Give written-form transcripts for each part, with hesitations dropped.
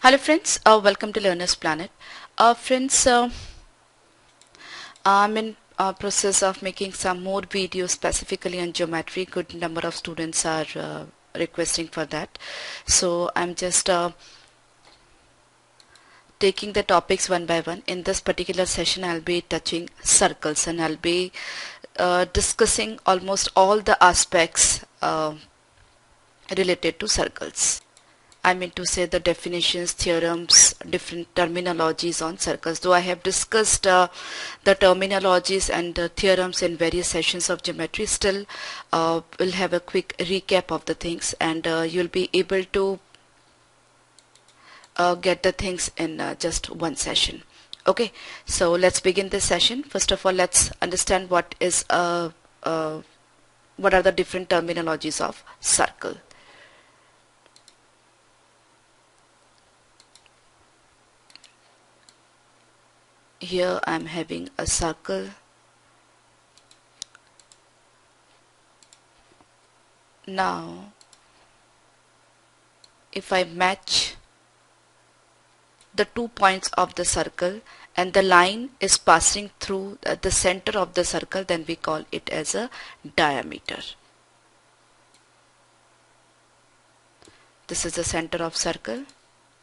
Hello friends, welcome to Learner's Planet. Friends, I'm in process of making some more videos specifically on geometry. Good number of students are requesting for that. So I'm just taking the topics one by one. In this particular session, I'll be touching circles and I'll be discussing almost all the aspects related to circles. I mean to say the definitions, theorems, different terminologies on circles. Though I have discussed the terminologies and the theorems in various sessions of geometry, still we'll have a quick recap of the things and you'll be able to get the things in just one session. Okay, so let's begin this session. First of all, let's understand what are the different terminologies of circle. Here I'm having a circle. Now if I match the 2 points of the circle and the line is passing through the center of the circle, then we call it as a diameter. This is the center of circle.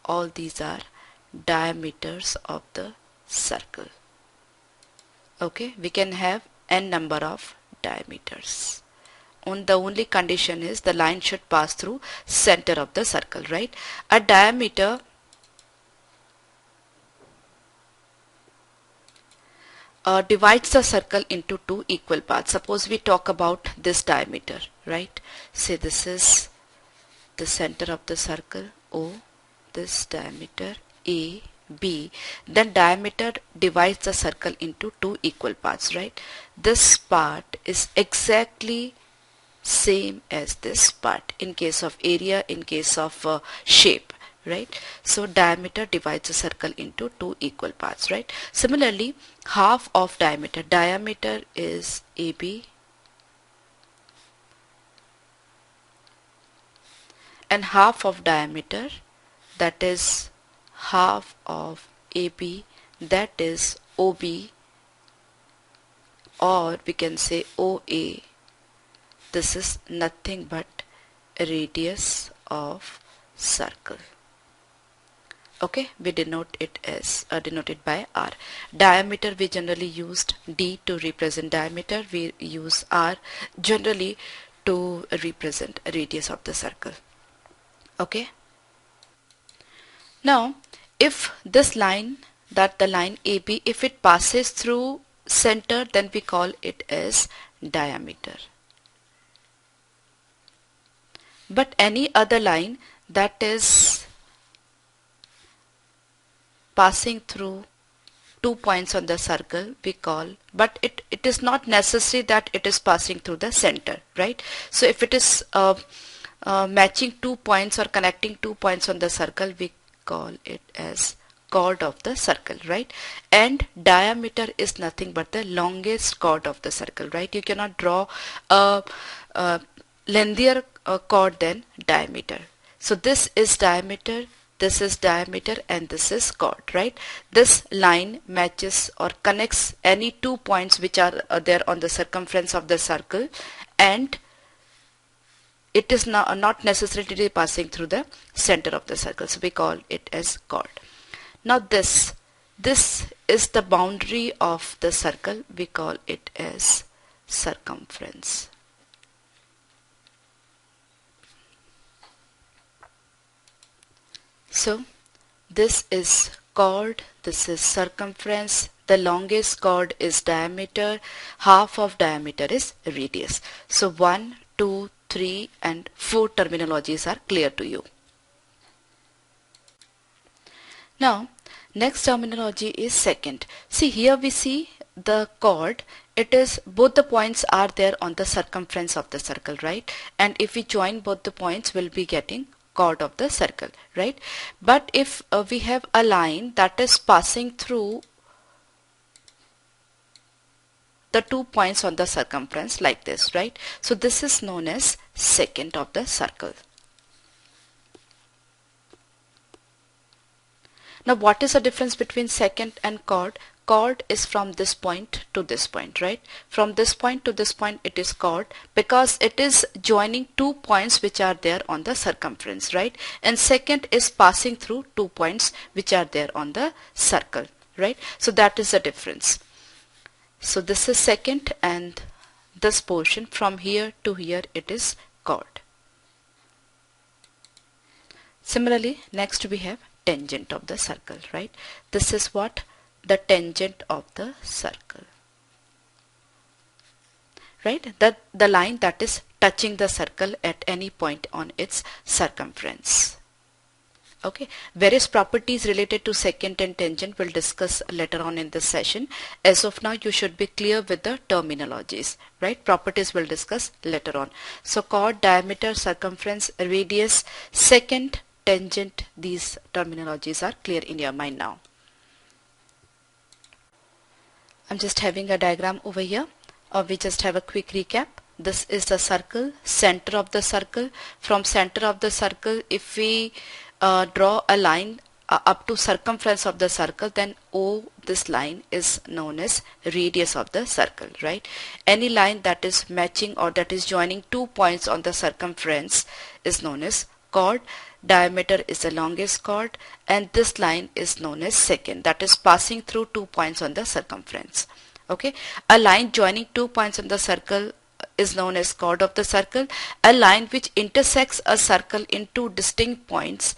All these are diameters of the circle. Okay, we can have n number of diameters. The only condition is the line should pass through center of the circle, right? A diameter divides the circle into two equal parts. Suppose we talk about this diameter, right? Say this is the center of the circle O, this diameter A, B, then diameter divides the circle into two equal parts, right? This part is exactly same as this part in case of area, in case of shape, right? So diameter divides the circle into two equal parts, right? Similarly, half of diameter is AB and half of diameter, that is half of AB, that is OB, or we can say OA. This is nothing but radius of circle. Okay, we denote it as denoted by R. Diameter, we generally used D to represent diameter. We use R generally to represent radius of the circle. Okay. Now, if this line, that the line AB, if it passes through center, then we call it as diameter. But any other line that is passing through 2 points on the circle, we call, but it is not necessary that it is passing through the center, right? So if it is matching 2 points or connecting 2 points on the circle, we call it as chord of the circle, right? And diameter is nothing but the longest chord of the circle, right? You cannot draw a lengthier chord than diameter. So this is diameter, this is diameter, and this is chord, right? This line matches or connects any 2 points which are there on the circumference of the circle, and it is not necessarily passing through the center of the circle, so we call it as chord. Now this is the boundary of the circle, we call it as circumference. So this is chord, this is circumference, the longest chord is diameter, half of diameter is radius. So 1, 2, 3 and 4 terminologies are clear to you. Now next terminology is secant. See, here we see the chord. It is both the points are there on the circumference of the circle, right? And if we join both the points, we'll be getting chord of the circle, right? But if we have a line that is passing through the 2 points on the circumference like this, right? So this is known as secant of the circle. Now what is the difference between secant and chord? Chord is from this point to this point, right? From this point to this point it is chord because it is joining two points which are there on the circumference, right? And secant is passing through two points which are there on the circle, right? So that is the difference. So this is secant and this portion from here to here it is chord. Similarly, next we have tangent of the circle, right? This is what? The tangent of the circle, right? The line that is touching the circle at any point on its circumference. Okay, various properties related to secant and tangent we'll discuss later on in this session. As of now, you should be clear with the terminologies, right? Properties we'll discuss later on. So chord, diameter, circumference, radius, secant, tangent, these terminologies are clear in your mind now. I'm just having a diagram over here, or we just have a quick recap. This is the circle, center of the circle. From center of the circle, if we draw a line up to circumference of the circle, then O, this line is known as radius of the circle, right? Any line that is matching or that is joining two points on the circumference is known as chord. Diameter is the longest chord, and this line is known as secant, that is passing through 2 points on the circumference. Okay, a line joining 2 points on the circle is known as chord of the circle. A line which intersects a circle in 2 distinct points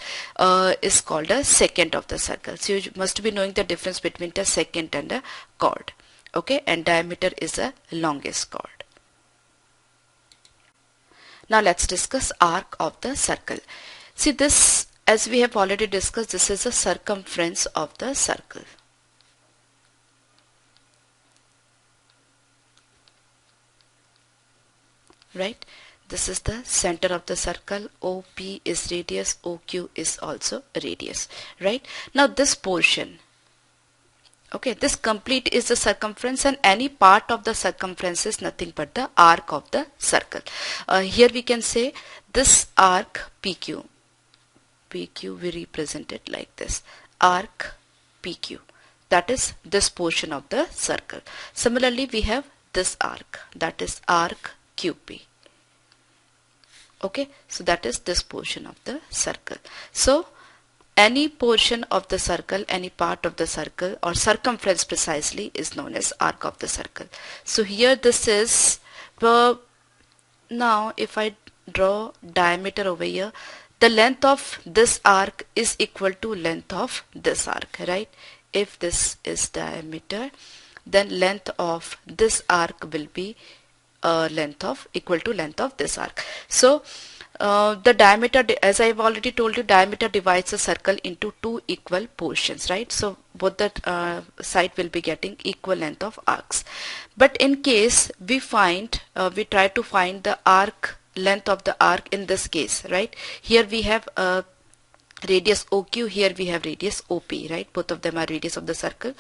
is called a secant of the circle. So you must be knowing the difference between the secant and a chord. Okay, and diameter is the longest chord. Now let's discuss arc of the circle. See this, as we have already discussed, this is the circumference of the circle. Right? This is the center of the circle. OP is radius, OQ is also radius. Right? Now this portion, okay, this complete is the circumference, and any part of the circumference is nothing but the arc of the circle. Here we can say this arc PQ. PQ we represent it like this, arc PQ, that is this portion of the circle. Similarly, we have this arc, that is arc QP. Okay, so that is this portion of the circle. So any portion of the circle, any part of the circle or circumference precisely is known as arc of the circle. So here this is, now if I draw diameter over here, the length of this arc is equal to length of this arc, right? If this is diameter, then length of this arc will be equal to length of this arc. So the diameter, as I've already told you, diameter divides the circle into 2 equal portions, right? So both the side will be getting equal length of arcs. But in case we find, we try to find the arc, length of the arc in this case, right? Here we have radius OQ, here we have radius OP, right? Both of them are radius of the circle.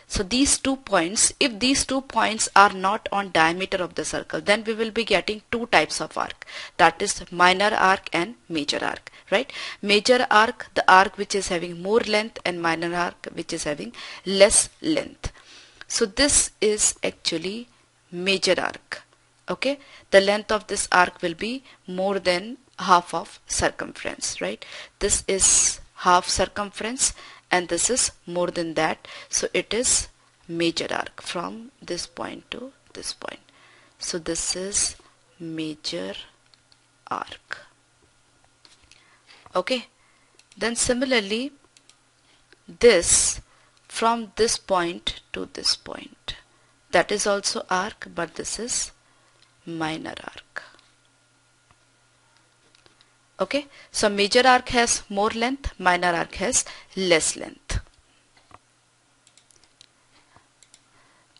So these 2 points, if these 2 points are not on diameter of the circle, then we will be getting 2 types of arc, that is minor arc and major arc, right? Major arc, the arc which is having more length, and minor arc which is having less length. So this is actually major arc. Okay, the length of this arc will be more than half of circumference, right? This is half circumference and this is more than that, so it is major arc from this point to this point. So this is major arc. Okay, then similarly this from this point to this point, that is also arc, but this is minor arc. Okay, so major arc has more length, minor arc has less length.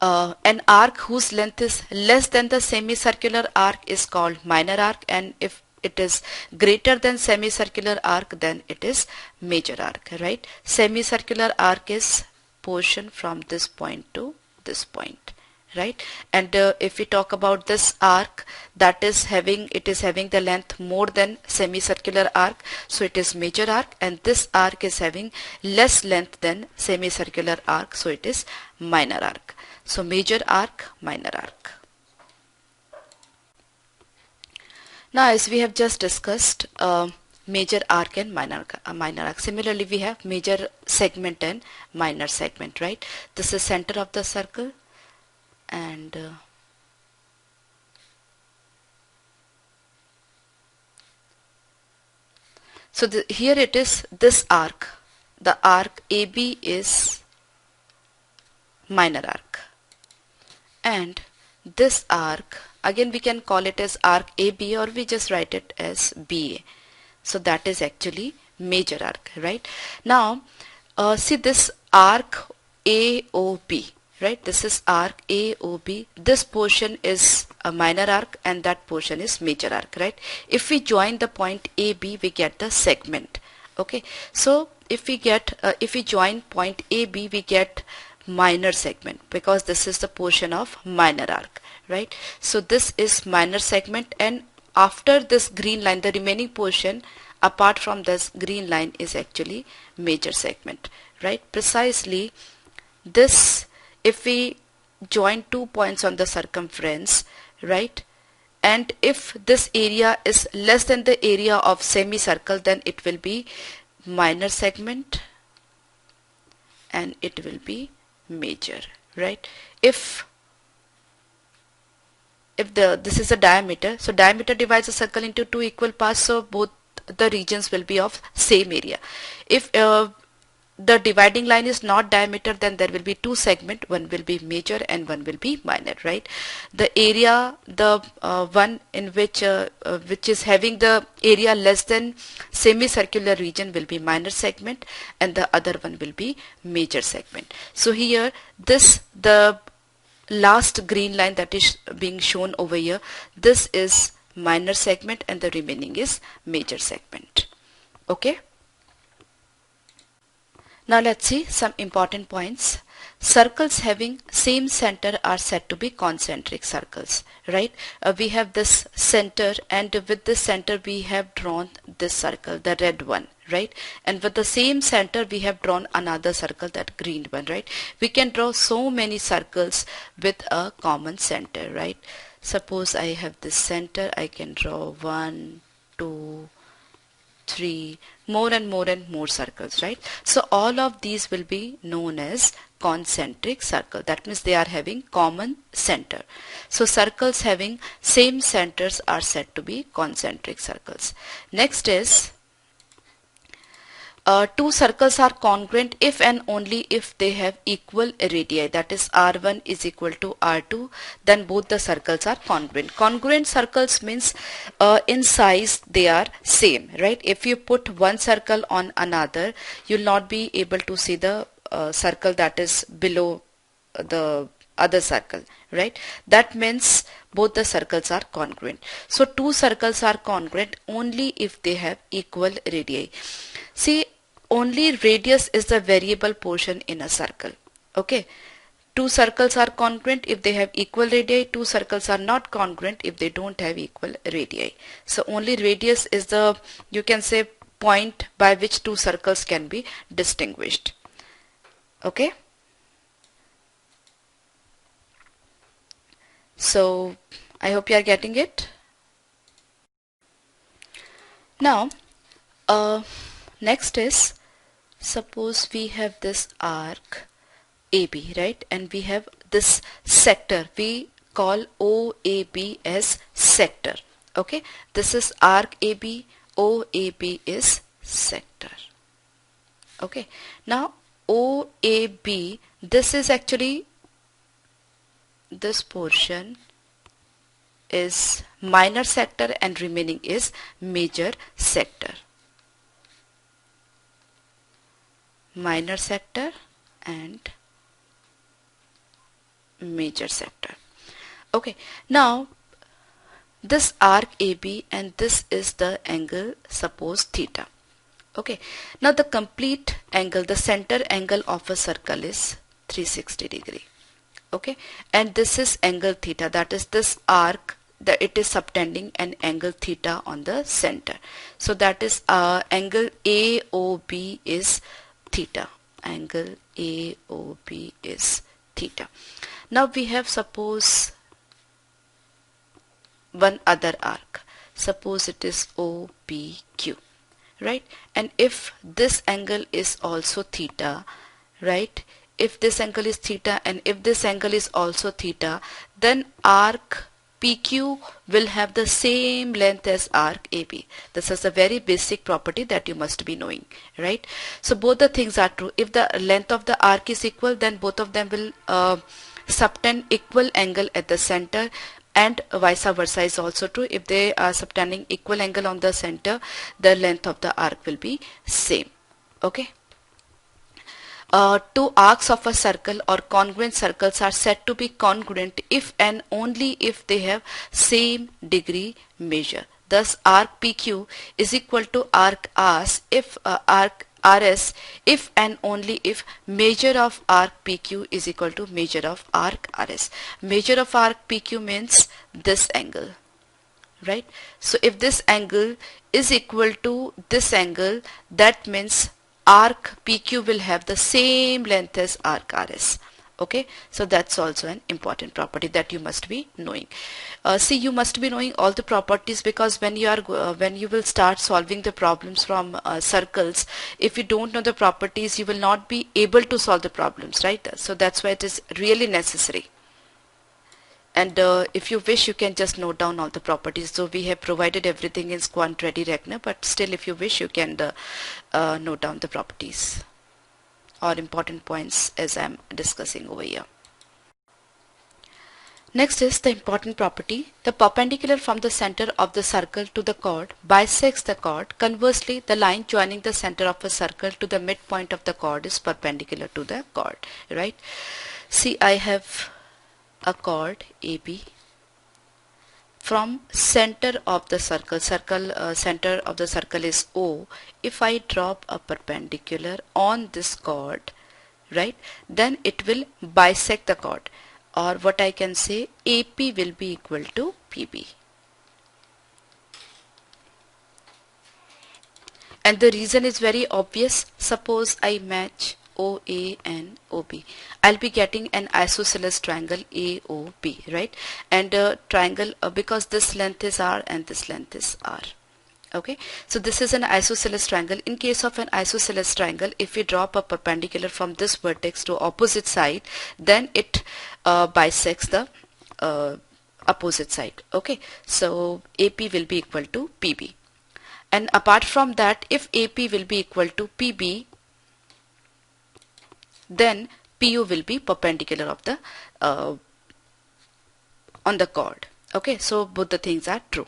An arc whose length is less than the semicircular arc is called minor arc, and if it is greater than semicircular arc, then it is major arc, right? Semicircular arc is portion from this point to this point, right? And if we talk about this arc, that is having, it is having the length more than semicircular arc, so it is major arc, and this arc is having less length than semicircular arc, so it is minor arc. So major arc, minor arc. Now as we have just discussed major arc and minor arc, similarly we have major segment and minor segment, right? This is center of the circle, and so here it is, this arc, the arc AB is minor arc, and this arc, again we can call it as arc AB, or we just write it as BA. So that is actually major arc, right? Now see this arc AOB, right? This is arc AOB. This portion is a minor arc and that portion is major arc, right? If we join the point AB, we get the segment. Okay, so if we get if we join point AB, we get minor segment, because this is the portion of minor arc, right? So this is minor segment, and after this green line, the remaining portion apart from this green line is actually major segment, right? Precisely this, if we join 2 points on the circumference, right, and if this area is less than the area of semicircle, then it will be minor segment and it will be major, right? If this is a diameter, so diameter divides a circle into 2 equal parts, so both the regions will be of same area. If the dividing line is not diameter, then there will be 2 segments, one will be major and one will be minor, right? The area, the one in which is having the area less than semicircular region will be minor segment, and the other one will be major segment. So here this, the last green line that is being shown over here, this is minor segment and the remaining is major segment. Okay, now let's see some important points. Circles having same center are said to be concentric circles, right? We have this center, and with this center we have drawn this circle, the red one, right? And with the same center we have drawn another circle, that green one, right? We can draw so many circles with a common center, right? Suppose I have this center, I can draw 1, 2, 3, more and more circles, right? So all of these will be known as concentric circle. That means they are having common center. So circles having same centers are said to be concentric circles. Next is two circles are congruent if and only if they have equal radii, that is R1 is equal to R2, then both the circles are congruent. Congruent circles means in size they are same, right? If you put one circle on another, you'll not be able to see the circle that is below the other circle, right? That means both the circles are congruent. So two circles are congruent only if they have equal radii. See, only radius is the variable portion in a circle. Okay, two circles are congruent if they have equal radii, two circles are not congruent if they don't have equal radii. So only radius is the, you can say, point by which two circles can be distinguished. Okay, so I hope you are getting it. Now next is, suppose we have this arc AB, right, and we have this sector, we call OAB as sector. Okay, this is arc AB, OAB is sector. Okay, now OAB, this is actually, this portion is minor sector and remaining is major sector. Minor sector and major sector. Okay, now this arc AB and this is the angle, suppose theta. Okay, now the complete angle, the center angle of a circle is 360 degree. Okay, and this is angle theta, that is this arc that it is subtending an angle theta on the center. So that is angle AOB is theta. Angle AOB is theta. Now we have suppose one other arc. Suppose it is OPQ, right? And if this angle is also theta, right? If this angle is theta and if this angle is also theta, then arc PQ will have the same length as arc AB. This is a very basic property that you must be knowing, right? So both the things are true. If the length of the arc is equal, then both of them will subtend equal angle at the center, and vice versa is also true. If they are subtending equal angle on the center, the length of the arc will be same. Okay. Two arcs of a circle or congruent circles are said to be congruent if and only if they have same degree measure. Thus, arc PQ is equal to arc RS if arc RS if and only if measure of arc PQ is equal to measure of arc RS. Measure of arc PQ means this angle, right? So if this angle is equal to this angle, that means arc PQ will have the same length as arc RS. Okay, so that's also an important property that you must be knowing. See, you must be knowing all the properties, because when you are when you will start solving the problems from circles, if you don't know the properties, you will not be able to solve the problems, right? So that's why it is really necessary. And if you wish, you can just note down all the properties. So we have provided everything in Quant Ready Reckoner, but still if you wish, you can note down the properties or important points as I'm discussing over here. Next is the important property. The perpendicular from the center of the circle to the chord bisects the chord. Conversely, the line joining the center of a circle to the midpoint of the chord is perpendicular to the chord, right? See, I have a chord AB. From center of the circle, center of the circle is O. If I drop a perpendicular on this chord, right, then it will bisect the chord, or what I can say, AP will be equal to PB. And the reason is very obvious. Suppose I match OA and OB, I'll be getting an isosceles triangle AOB, right? And triangle because this length is R and this length is R. Okay, so this is an isosceles triangle. In case of an isosceles triangle, if we drop a perpendicular from this vertex to opposite side, then it bisects the opposite side. Okay, so AP will be equal to PB. And apart from that, if AP will be equal to PB, then PU will be perpendicular of the on the chord. Okay, so both the things are true.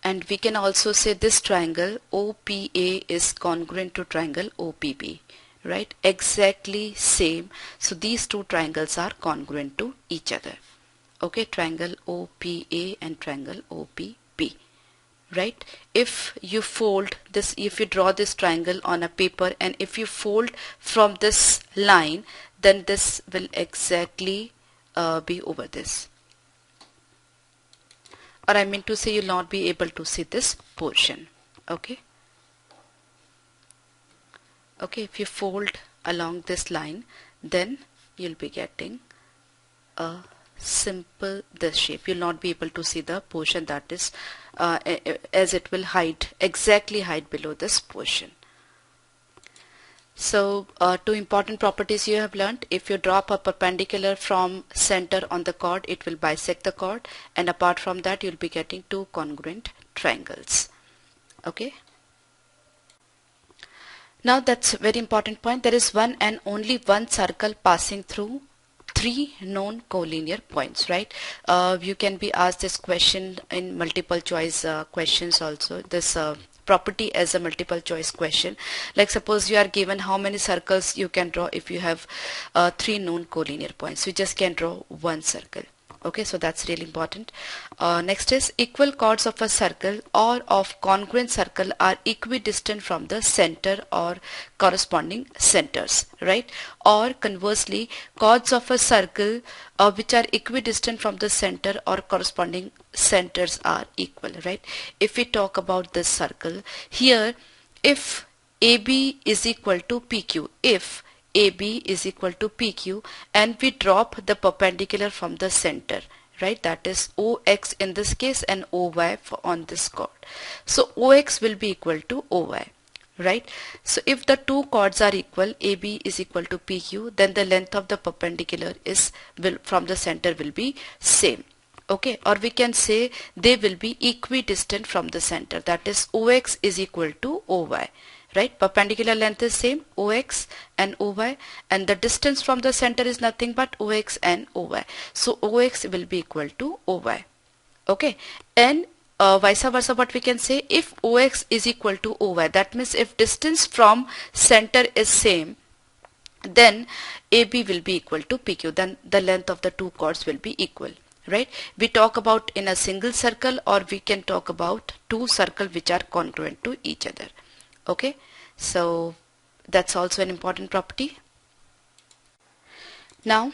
And we can also say this triangle OPA is congruent to triangle OPB, right? Exactly same. So these two triangles are congruent to each other. Okay, triangle OPA and triangle OPB. Right? If you fold this, if you draw this triangle on a paper, and if you fold from this line, then this will exactly be over this. Or I mean to say, you'll not be able to see this portion. Okay. Okay, if you fold along this line, then you'll be getting a simple this shape. You'll not be able to see the portion that is as it will hide, exactly hide below this portion. So two important properties you have learned. If you drop a perpendicular from center on the chord, it will bisect the chord, and apart from that, you'll be getting two congruent triangles. Okay. Now that's a very important point. There is one and only one circle passing through three known collinear points, right? You can be asked this question in multiple choice questions also. This property as a multiple choice question. Like suppose you are given how many circles you can draw if you have three known collinear points. You just can draw one circle. Okay, so that's really important. Next is equal chords of a circle or of congruent circle are equidistant from the center or corresponding centers, right? Or conversely, chords of a circle which are equidistant from the center or corresponding centers are equal, right? If we talk about this circle here, if AB is equal to PQ, if AB is equal to PQ and we drop the perpendicular from the center, right? That is OX in this case and OY on this chord. So OX will be equal to OY, right? So if the two chords are equal, AB is equal to PQ, then the length of the perpendicular from the center will be same. Okay, or we can say they will be equidistant from the center, that is OX is equal to OY. Right, perpendicular length is same, OX and OY, and the distance from the center is nothing but OX and OY. So OX will be equal to OY. Okay, and vice versa, what we can say, if OX is equal to OY, that means if distance from center is same, then AB will be equal to PQ, then the length of the two chords will be equal. Right, we talk about in a single circle, or we can talk about two circles which are congruent to each other. Okay, so that's also an important property. Now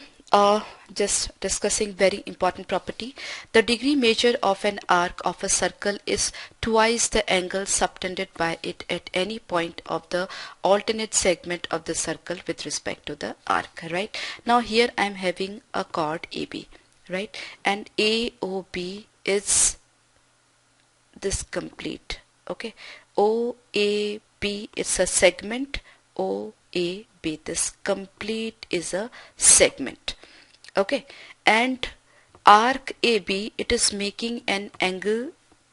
just discussing very important property. The degree measure of an arc of a circle is twice the angle subtended by it at any point of the alternate segment of the circle with respect to the arc. Right, now here I am having a chord AB, right, and AOB is this complete. Okay, OAB is a segment, OAB, this complete is a segment. Okay, and arc AB, it is making an angle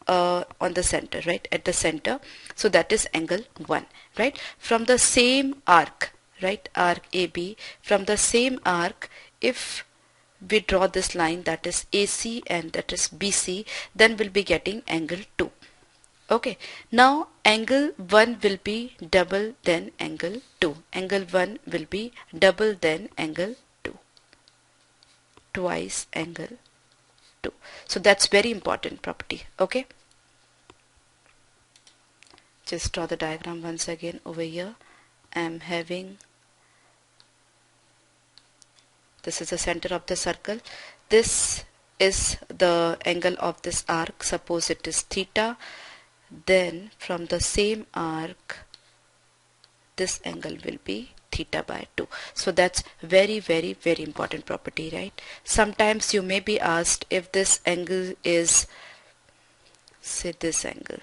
on the center, right, at the center, so that is angle 1, right, from the same arc, right, arc AB, from the same arc, if we draw this line, that is AC and that is BC, then we'll be getting angle 2. Okay, now angle 1 will be double than angle 2. Angle 1 will be double than angle 2. Twice angle 2. So that's very important property. Okay. Just draw the diagram once again over here. I am having, this is the center of the circle. This is the angle of this arc. Suppose it is theta. Then from the same arc, this angle will be theta by 2. So that's very important property, right? Sometimes you may be asked if this angle is, say this angle,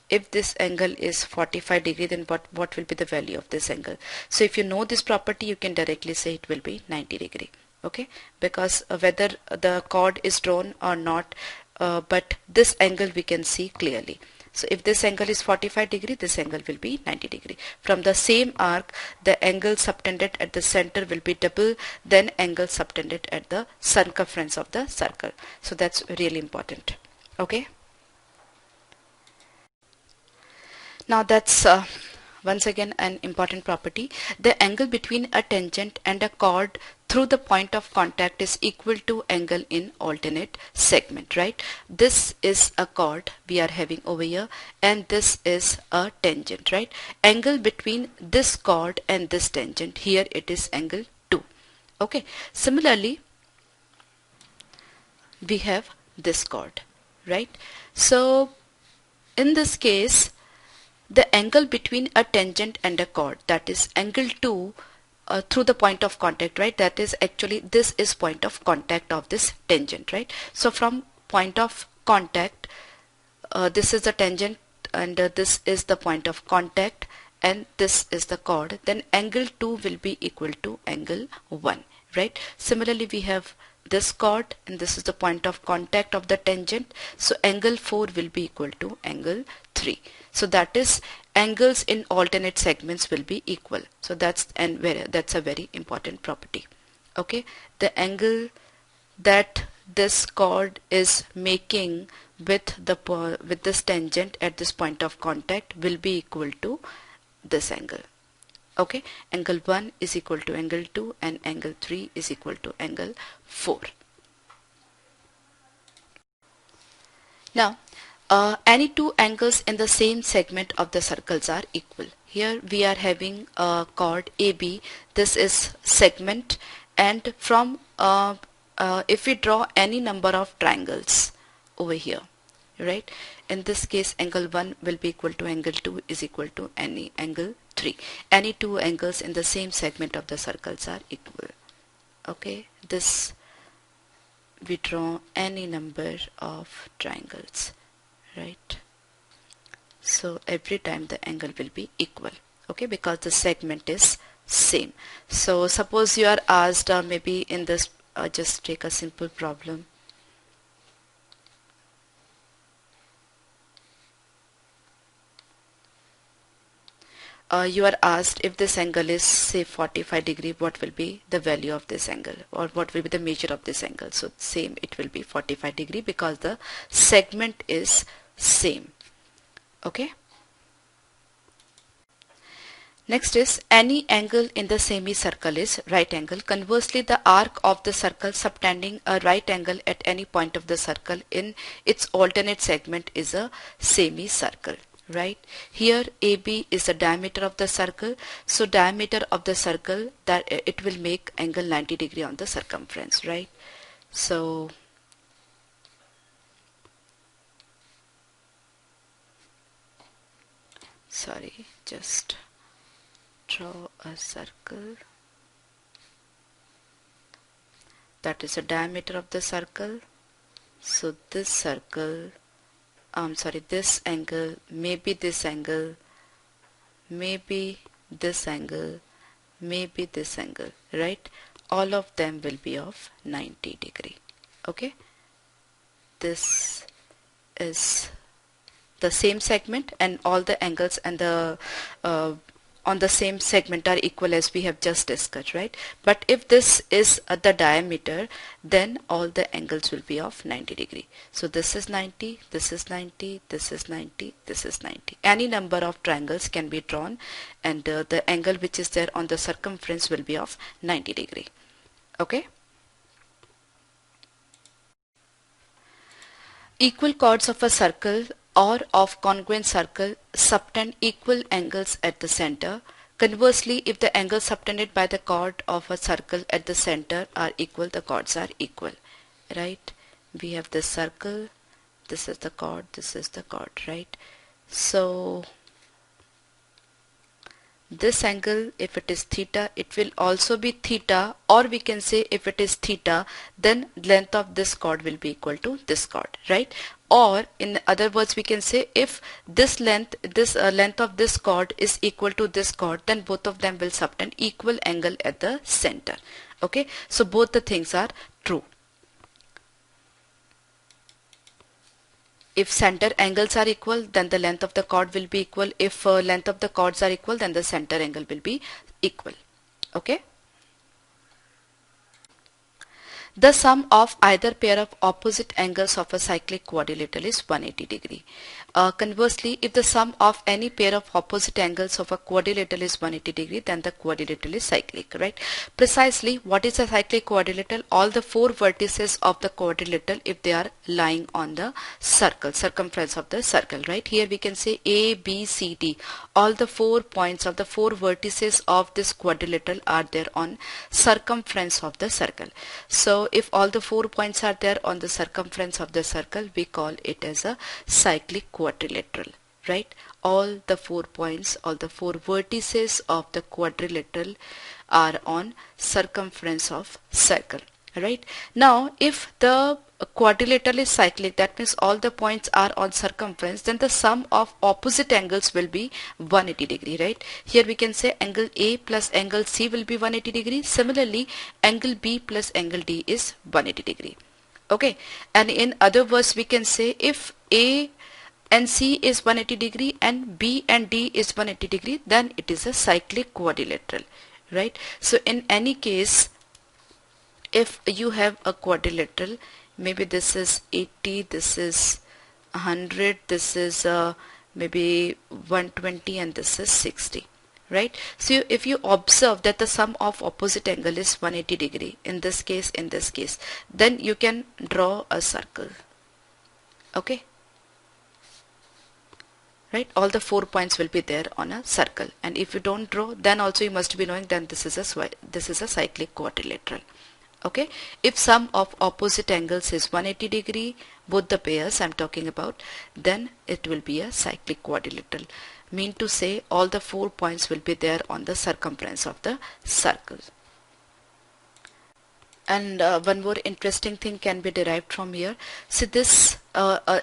if this angle is 45 degree, then what will be the value of this angle? So if you know this property, you can directly say it will be 90 degree. Okay, because whether the chord is drawn or not, but this angle we can see clearly. So if this angle is 45 degree, this angle will be 90 degree. From the same arc, the angle subtended at the center will be double than angle subtended at the circumference of the circle. So that's really important. Okay. Now that's once again an important property. The angle between a tangent and a chord through the point of contact is equal to angle in alternate segment, right? This is a chord we are having over here, and this is a tangent, right? Angle between this chord and this tangent, here it is angle 2. Okay, similarly we have this chord, right? So in this case, the angle between a tangent and a chord, that is angle 2 through the point of contact, right? That is actually, this is point of contact of this tangent, right? So from point of contact, this is the tangent and this is the point of contact and this is the chord, then angle 2 will be equal to angle 1, right? Similarly, we have this chord and this is the point of contact of the tangent, so angle 4 will be equal to angle 3. So that is, angles in alternate segments will be equal. So that's a very important property. Okay, the angle that this chord is making with this tangent at this point of contact will be equal to this angle. Okay, angle 1 is equal to angle 2 and angle 3 is equal to angle 4. Now, any two angles in the same segment of the circles are equal. Here we are having a chord AB. This is segment, and from if we draw any number of triangles over here, right? In this case, angle 1 will be equal to angle 2 is equal to any angle 3. Any two angles in the same segment of the circles are equal. Okay, this we draw any number of triangles, right? So every time the angle will be equal, okay, because the segment is same. So suppose you are asked maybe in this just take a simple problem. You are asked if this angle is say 45 degree, what will be the value of this angle, or what will be the measure of this angle. So same, it will be 45 degree because the segment is same. Okay. Next is any angle in the semicircle is right angle. Conversely, the arc of the circle subtending a right angle at any point of the circle in its alternate segment is a semicircle. Right, here AB is the diameter of the circle, so diameter of the circle, that it will make angle 90 degree on the circumference, right? So sorry, just draw a circle. That is the diameter of the circle. So this circle, this angle, maybe this angle, maybe this angle, maybe this angle, right? All of them will be of 90 degree. Okay, this is the same segment, and all the angles and the on the same segment are equal, as we have just discussed, right? But if this is the diameter, then all the angles will be of 90 degree. So this is 90, this is 90, this is 90, this is 90. Any number of triangles can be drawn, and the angle which is there on the circumference will be of 90 degree. Okay. Equal chords of a circle or of congruent circle subtend equal angles at the center. Conversely, if the angles subtended by the chord of a circle at the center are equal, the chords are equal, right? We have this circle, this is the chord, this is the chord, right? So this angle, if it is theta, it will also be theta, or we can say if it is theta, then length of this chord will be equal to this chord, right? Or in other words, we can say if this length of this chord is equal to this chord, then both of them will subtend equal angle at the center. Okay, so both the things are true. If center angles are equal, then the length of the chord will be equal. If length of the chords are equal, then the center angle will be equal. Okay. The sum of either pair of opposite angles of a cyclic quadrilateral is 180 degree. Conversely, if the sum of any pair of opposite angles of a quadrilateral is 180 degree, then the quadrilateral is cyclic, right? Precisely, what is a cyclic quadrilateral? All the four vertices of the quadrilateral, if they are lying on the circle, circumference of the circle, right? Here we can say A, B, C, D. All the 4 points of the 4 vertices of this quadrilateral are there on circumference of the circle. So if all the 4 points are there on the circumference of the circle, we call it as a cyclic quadrilateral, right? All the 4 points, all the 4 vertices of the quadrilateral are on circumference of circle, right? Now if the quadrilateral is cyclic, that means all the points are on circumference, then the sum of opposite angles will be 180 degree, right? Here we can say angle A plus angle C will be 180 degree. Similarly, angle B plus angle D is 180 degree. Okay, and in other words, we can say if A and C is 180 degree and B and D is 180 degree, then it is a cyclic quadrilateral, right? So in any case, if you have a quadrilateral, maybe this is 80, this is 100, this is maybe 120, and this is 60, right? So if you observe that the sum of opposite angle is 180 degree, in this case, then you can draw a circle. Okay, right? All the 4 points will be there on a circle, and if you don't draw, then also you must be knowing then this is a cyclic quadrilateral. Okay, if sum of opposite angles is 180 degree, both the pairs I'm talking about, then it will be a cyclic quadrilateral. Mean to say all the 4 points will be there on the circumference of the circle. And one more interesting thing can be derived from here. See, this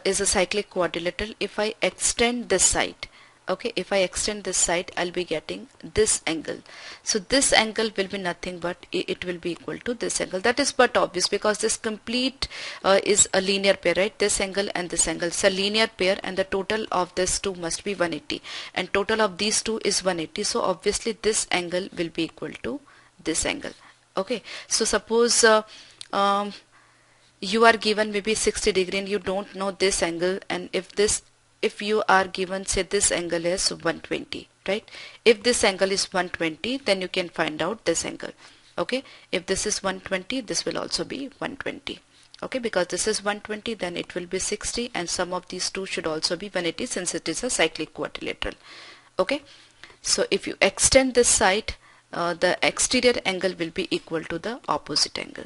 is a cyclic quadrilateral. If I extend this side, okay, if I extend this side, I'll be getting this angle. So this angle will be nothing but it will be equal to this angle. That is but obvious, because this complete is a linear pair, right? This angle and this angle. It's a linear pair, and the total of this two must be 180, and total of these two is 180. So obviously this angle will be equal to this angle. Okay, so suppose you are given maybe 60 degree and you don't know this angle, and if you are given, say, this angle is 120, right? If this angle is 120, then you can find out this angle. Okay, if this is 120, this will also be 120. Okay, because this is 120, then it will be 60, and sum of these two should also be 180 since it is a cyclic quadrilateral. Okay, so if you extend this side, the exterior angle will be equal to the opposite angle.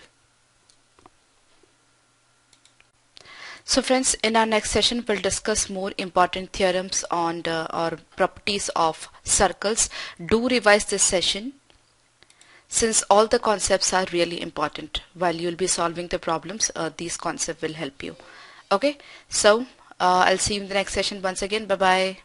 So friends, in our next session we'll discuss more important theorems on or properties of circles. Do revise this session, since all the concepts are really important. While you'll be solving the problems, these concepts will help you. Okay, so I'll see you in the next session once again. Bye bye.